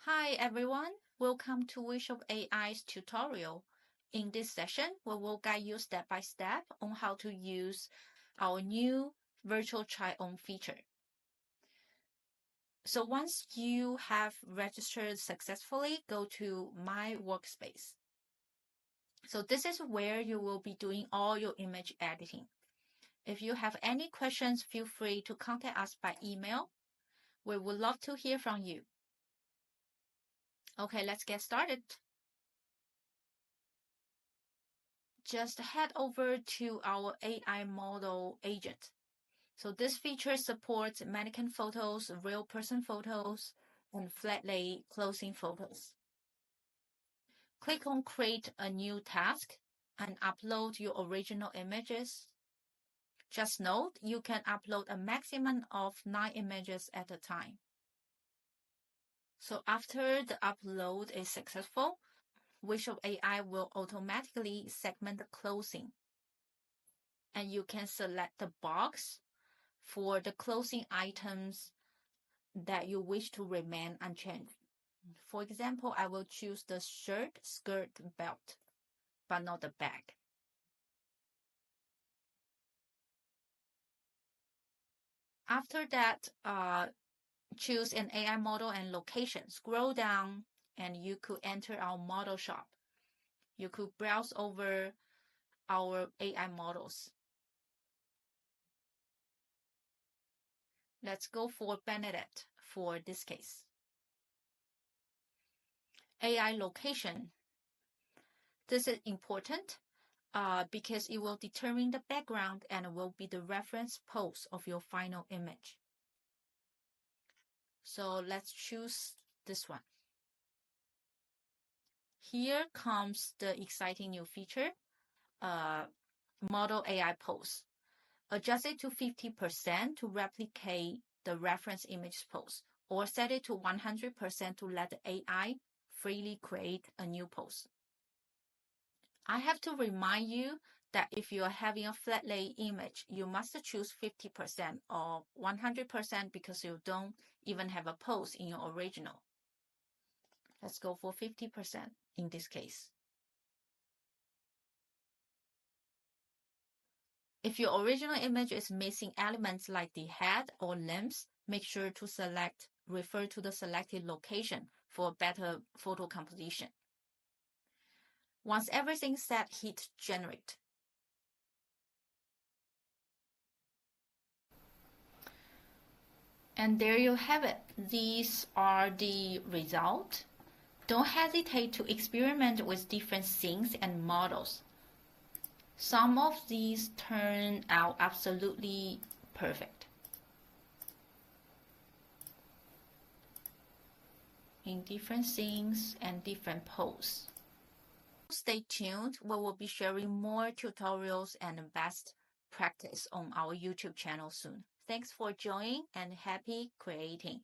Hi everyone, welcome to Wish of AI's tutorial. In this session, we will guide you step by step on how to use our new virtual try-on feature. So once you have registered successfully, go to My Workspace. So this is where you will be doing all your image editing. If you have any questions, feel free to contact us by email. We would love to hear from you. Okay, let's get started. Just head over to our AI model agent. So this feature supports mannequin photos, real person photos, and flat lay closing photos. Click on Create a new task and upload your original images. Just note, you can upload a maximum of 9 images at a time. So after the upload is successful, Wish of AI will automatically segment the closing. And you can select the box for the clothing items that you wish to remain unchanged. For example, I will choose the shirt, skirt, belt, but not the bag. After that, choose an AI model and location. Scroll down and you could enter our model shop. You could browse over our AI models. Let's go for Benedict for this case. AI location. This is important because it will determine the background and will be the reference pose of your final image. So let's choose this one. Here comes the exciting new feature, Model AI Pose. Adjust it to 50% to replicate the reference image pose, or set it to 100% to let the AI freely create a new pose. I have to remind you that if you are having a flat lay image, you must choose 50% or 100% because you don't even have a pose in your original. Let's go for 50% in this case. If your original image is missing elements like the head or limbs, make sure to refer to the selected location for better photo composition. Once everything's set, hit generate. And there you have it. These are the results. Don't hesitate to experiment with different scenes and models. Some of these turn out absolutely perfect. In different scenes and different poses. Stay tuned. We will be sharing more tutorials and best practice on our YouTube channel soon. Thanks for joining and happy creating.